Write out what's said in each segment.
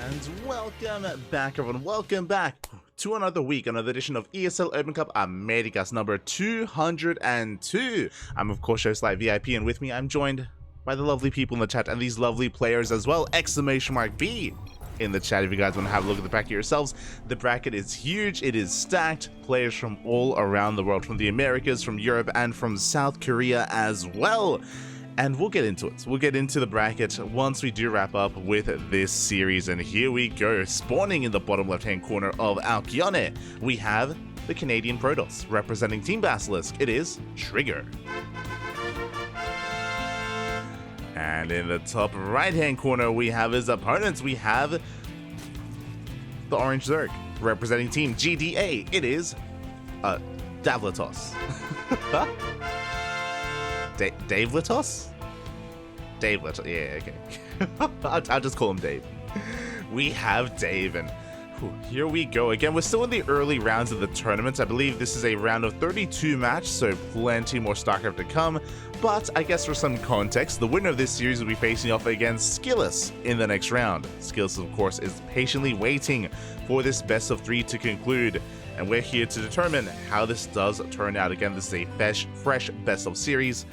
And welcome back, everyone. Welcome back to another week, another edition of ESL Open Cup Americas number 202. I'm, of course, host Light VIP, and with me, I'm joined by the lovely people in the chat and these lovely players as well. !B in the chat if you guys want to have a look at the bracket yourselves. The bracket is huge. It is stacked. Players from all around the world, from the Americas, from Europe, and from South Korea as well. And we'll get into it. We'll get into the bracket once we do wrap up with this series. And here we go. Spawning in the bottom left-hand corner of Alkione, we have the Canadian Protoss. Representing Team Basilisk, it is Trigger. And in the top right-hand corner, we have his opponents. We have the Orange Zerg. Representing Team GDA, it is Davelitoss. Davelitoss? Davelitoss, yeah, okay. I'll just call him Dave. We have Dave, and here we go. Again, we're still in the early rounds of the tournament. I believe this is a round of 32 match, so plenty more StarCraft to come. But I guess for some context, the winner of this series will be facing off against Skillus in the next round. Skillus, of course, is patiently waiting for this best of 3 to conclude. And we're here to determine how this does turn out. Again, this is a fresh best of series.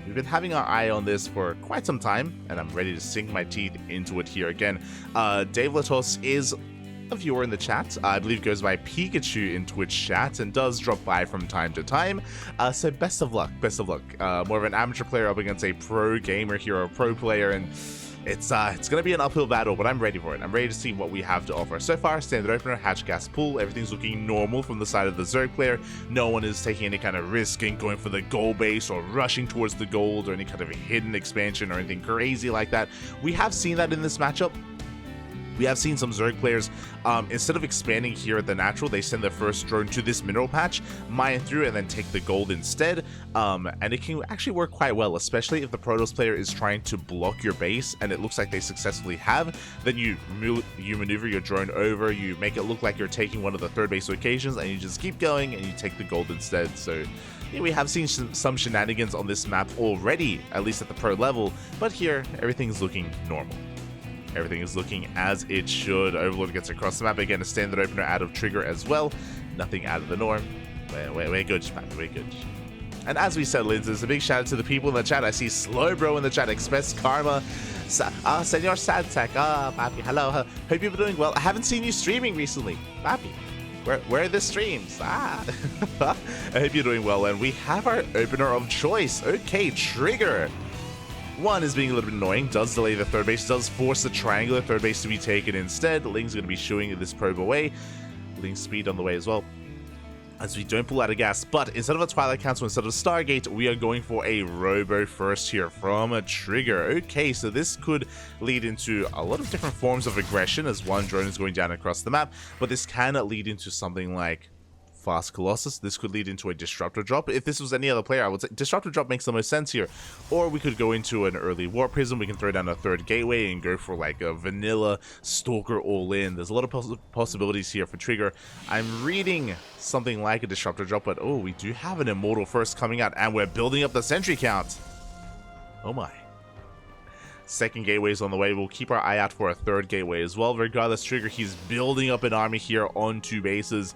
We've been having our eye on this for quite some time, and I'm ready to sink my teeth into it here again. Davelitoss is a viewer in the chat. I believe goes by Pikachu in Twitch chat and does drop by from time to time. So best of luck, best of luck. More of an amateur player up against a pro gamer here, or a pro player, and it's gonna be an uphill battle, but I'm ready for it. I'm ready to see what we have to offer. So far, standard opener, hatch gas pool, everything's looking normal from the side of the Zerg player. No one is taking any kind of risk in going for the gold base or rushing towards the gold or any kind of hidden expansion or anything crazy like that. We have seen that in this matchup. We have seen some Zerg players, instead of expanding here at the natural, they send their first drone to this mineral patch, mine through, and then take the gold instead. And it can actually work quite well, especially if the Protoss player is trying to block your base, and it looks like they successfully have. Then you maneuver your drone over, you make it look like you're taking one of the third base locations, and you just keep going, and you take the gold instead. So yeah, we have seen some shenanigans on this map already, at least at the pro level, but here, everything's looking normal. Everything is looking as it should. Overlord gets across the map. Again, a standard opener out of Trigger as well. Nothing out of the norm. We're good, man. We're good. And as we settle into this, a big shout out to the people in the chat. I see Slowbro in the chat. Express Karma. Senor Sadtech. Papi. Hello. Hope you've been doing well. I haven't seen you streaming recently. Papi. Where are the streams? I hope you're doing well. And we have our opener of choice. Okay, Trigger. One is being a little bit annoying, does delay the third base, does force the triangular third base to be taken instead. Ling's going to be shooing this probe away. Ling's speed on the way as well, as we don't pull out of gas. But instead of a Twilight Council, instead of Stargate, we are going for a Robo first here from a Trigger. Okay, so this could lead into a lot of different forms of aggression as one drone is going down across the map, but this can lead into something like Fast Colossus. This could lead into a Disruptor drop. If this was any other player, I would say Disruptor drop makes the most sense here. Or we could go into an early War Prism. We can throw down a third Gateway and go for like a vanilla Stalker all-in. There's a lot of possibilities here for Trigger. I'm reading something like a Disruptor drop, but oh, we do have an Immortal first coming out, and we're building up the sentry count. Oh my. Second Gateway is on the way. We'll keep our eye out for a third Gateway as well. Regardless, Trigger, he's building up an army here on 2 bases.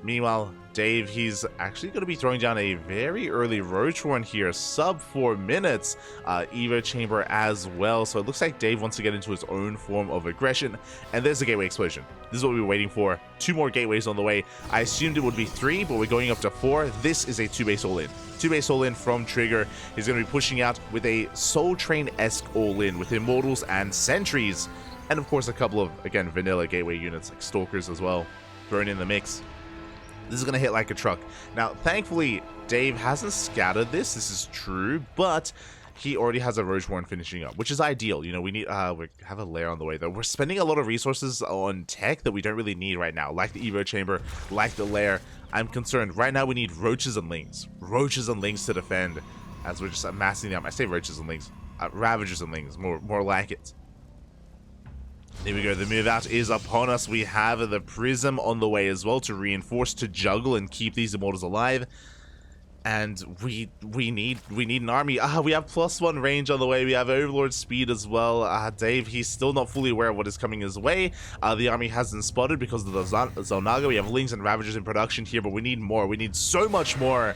Meanwhile, Dave, he's actually going to be throwing down a very early Roach one here, sub 4 minutes, Evo Chamber as well. So it looks like Dave wants to get into his own form of aggression, and there's a Gateway Explosion. This is what we were waiting for. 2 more Gateways on the way. I assumed it would be 3, but we're going up to 4. This is a 2-base all-in. 2-base all-in from Trigger. He's going to be pushing out with a Soul Train-esque all-in with Immortals and Sentries, and of course a couple of, again, vanilla Gateway units like Stalkers as well thrown in the mix. This is going to hit like a truck. Now, thankfully, Dave hasn't scattered this. This is true, but he already has a Roach Warren finishing up, which is ideal. You know, we need, we have a lair on the way, though. We're spending a lot of resources on tech that we don't really need right now, like the Evo Chamber, like the lair. I'm concerned. Right now, we need Roaches and Lings. Roaches and Lings to defend, as we're just amassing them. I say Roaches and Lings. Ravagers and Lings, more like it. There we go, the move out is upon us. We have the Prism on the way as well to reinforce, to juggle and keep these Immortals alive. And we need an army. We have +1 range on the way. We have Overlord speed as well. Dave, he's still not fully aware of what is coming his way. The army hasn't spotted because of the Zonaga. We have Lings and Ravagers in production here, but we need more. We need so much more.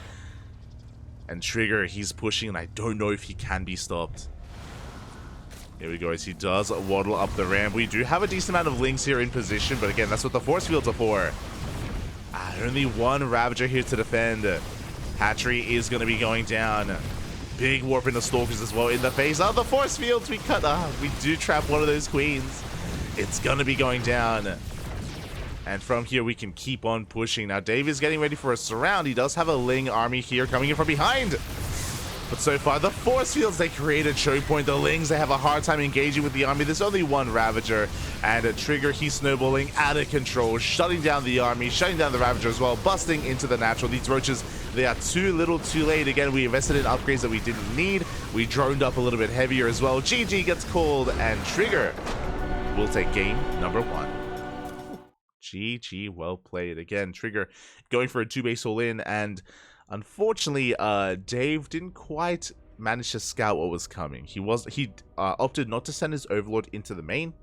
And Trigger, he's pushing, and I don't know if he can be stopped. Here we go, as he does waddle up the ramp. We do have a decent amount of Lings here in position, but again, that's what the force fields are for. Only one Ravager here to defend. Hatchery is going to be going down. Big warp into Stalkers as well in the face of the force fields. We do trap one of those queens. It's going to be going down. And from here, we can keep on pushing. Now, Dave is getting ready for a surround. He does have a Ling army here coming in from behind. But so far, the force fields, they create a choke point. The Lings, they have a hard time engaging with the army. There's only one Ravager. And a Trigger, he's snowballing out of control, shutting down the army, shutting down the Ravager as well, busting into the natural. These roaches, they are too little too late. Again, we invested in upgrades that we didn't need. We droned up a little bit heavier as well. GG gets called, and Trigger will take game number 1. GG, well played. Again, Trigger going for a 2-base all-in, and unfortunately, Dave didn't quite manage to scout what was coming. He opted not to send his Overlord into the main.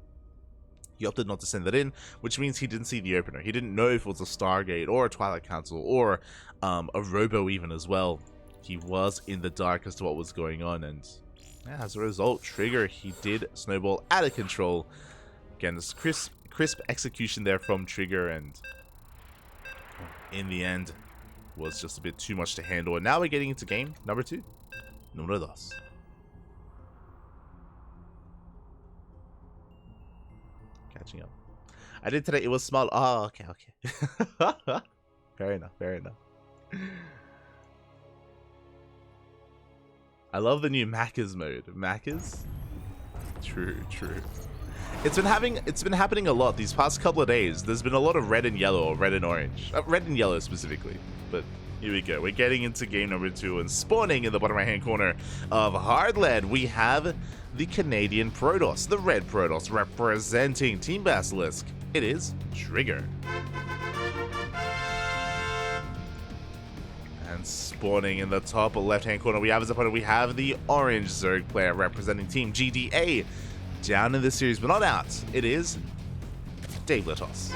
He opted not to send that in, which means he didn't see the opener. He didn't know if it was a Stargate or a Twilight Council or a Robo even as well. He was in the dark as to what was going on, and yeah, as a result, Trigger, he did snowball out of control. Again, this crisp execution there from Trigger, and in the end, was just a bit too much to handle. And now we're getting into game number 2. Número 2. Catching up. I did today. It was small. Oh, okay. Fair enough. I love the new Macca's mode. Macca's? True. It's been happening a lot these past couple of days. There's been a lot of red and yellow, or red and orange. Red and yellow specifically. But here we go. We're getting into game number 2, and spawning in the bottom right-hand corner of Hard Lead, we have the Canadian Protoss, the red Protoss, representing Team Basilisk. It is Trigger. And spawning in the top left-hand corner, we have as opponent, we have the orange Zerg player representing Team GDA. Down in this series, but not out. It is Davelitoss.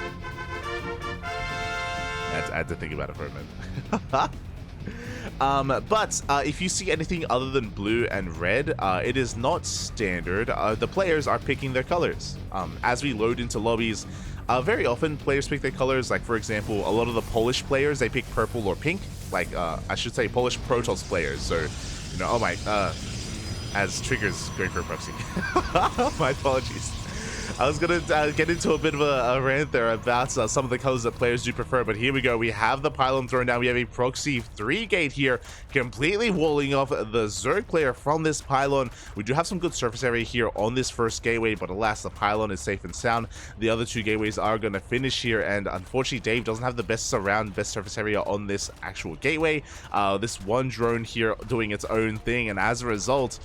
I had to think about it for a minute. But if you see anything other than blue and red, it is not standard. The players are picking their colors. As we load into lobbies, very often players pick their colors. Like, for example, a lot of the Polish players, they pick purple or pink. Like, I should say Polish Protoss players. So, you know, oh my, as Trigger's going for a proxy. My apologies. I was going to get into a bit of a rant there about some of the colors that players do prefer, but here we go. We have the pylon thrown down. We have a proxy 3-gate here, completely walling off the Zerg player from this pylon. We do have some good surface area here on this first gateway, but alas, the pylon is safe and sound. The other 2 gateways are going to finish here, and unfortunately, Dave doesn't have the best surface area on this actual gateway. This one drone here doing its own thing, and as a result,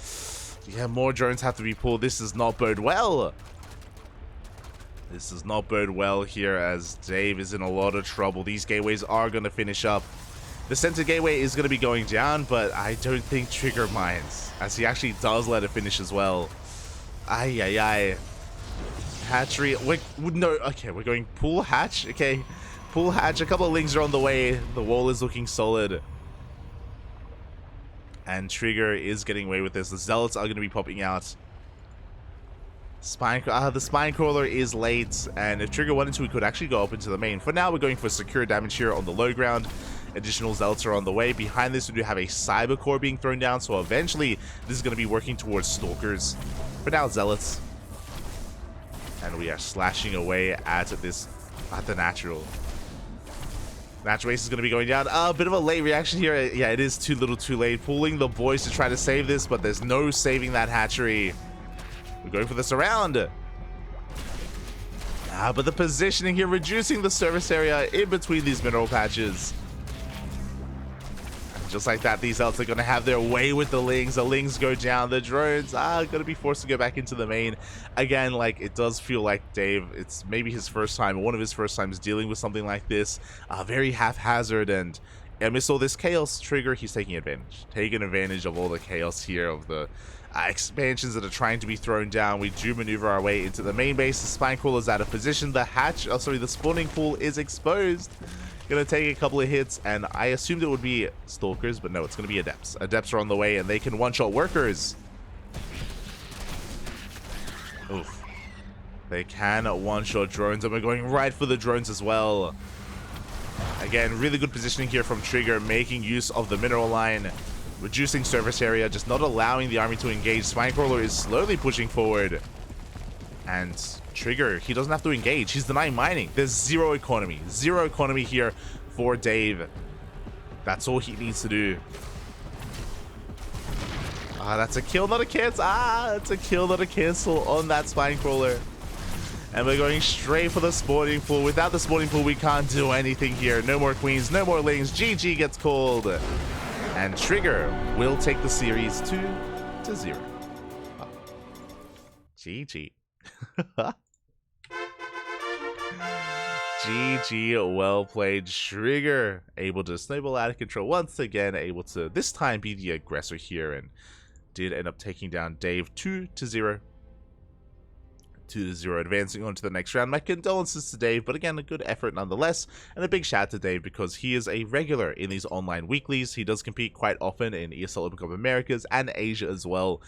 yeah, more drones have to be pulled. This does not bode well. This does not bode well here, as Dave is in a lot of trouble. These gateways are going to finish up. The center gateway is going to be going down, but I don't think Trigger minds, as he actually does let it finish as well. Ay. Hatchery. Okay, we're going pool hatch. Okay, pool hatch. A couple of Lings are on the way. The wall is looking solid. And Trigger is getting away with this. The Zealots are going to be popping out. The Spine Crawler is late, and if Trigger wanted to, we could actually go up into the main. For now, we're going for secure damage here on the low ground. Additional Zealots are on the way. Behind this, we do have a Cyber Core being thrown down, so eventually, this is going to be working towards Stalkers. For now, Zealots. And we are slashing away at the Natural. Natural Race is going to be going down. A bit of a late reaction here. Yeah, it is too little too late. Pulling the boys to try to save this, but there's no saving that hatchery. We're going for the surround. But the positioning here, reducing the surface area in between these mineral patches. And just like that, these Zealots are going to have their way with the Lings. The Lings go down. The drones are going to be forced to go back into the main. Again, like, it does feel like Dave, it's maybe his first time, one of his first times dealing with something like this. Very haphazard, and amidst all this chaos, Trigger, he's taking advantage. Taking advantage of all the chaos here, of the expansions that are trying to be thrown down. We do maneuver our way into the main base. The Spinecrawler's out of position. The hatch, the spawning pool is exposed. Gonna take a couple of hits, and I assumed it would be Stalkers, but no, it's gonna be Adepts. Adepts are on the way, and they can one-shot Workers. Oof. They can one-shot drones, and we're going right for the drones as well. Again, really good positioning here from Trigger, making use of the mineral line, reducing surface area, just not allowing the army to engage. Spinecrawler is slowly pushing forward. And Trigger, he doesn't have to engage. He's denying mining. There's zero economy. Zero economy here for Dave. That's all he needs to do. That's a kill, not a cancel. It's a kill, not a cancel on that Spinecrawler. And we're going straight for the spawning pool. Without the spawning pool, we can't do anything here. No more queens, no more lings. GG gets called. And Trigger will take the series 2-0. Oh. GG. GG, well played. Trigger able to snowball out of control once again, able to this time be the aggressor here, and did end up taking down Dave 2-0. 2-0, advancing on to the next round. My condolences to Dave, but again, a good effort nonetheless, and a big shout out to Dave because he is a regular in these online weeklies. He does compete quite often in ESL Open Cup Americas and Asia as well.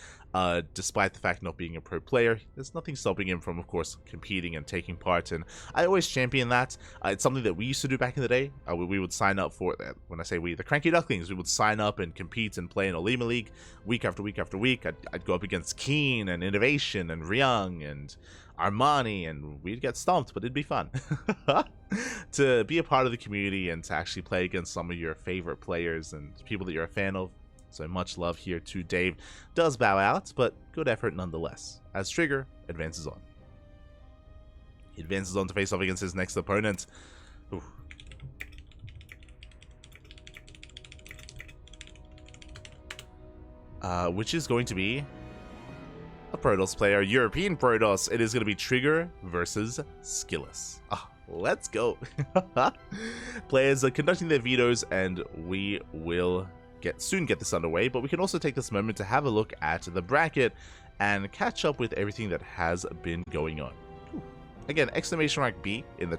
Despite the fact not being a pro player, there's nothing stopping him from, of course, competing and taking part, and I always champion that. It's something that we used to do back in the day. We would sign up for, when I say we, the CranKy Ducklings, we would sign up and compete and play in Olima League week after week after week. I'd go up against Keen and Innovation and Ryung and Armani, and we'd get stomped, but it'd be fun to be a part of the community and to actually play against some of your favorite players and people that you're a fan of. So much love here to Dave. Does bow out, but good effort nonetheless, as Trigger advances on. He advances on to face off against his next opponent. Which is going to be a Protoss player, European Protoss. It is going to be Trigger versus Skillus. Let's go. Players are conducting their vetoes, and we will soon get this underway, but we can also take this moment to have a look at the bracket and catch up with everything that has been going on. Again, exclamation mark B in the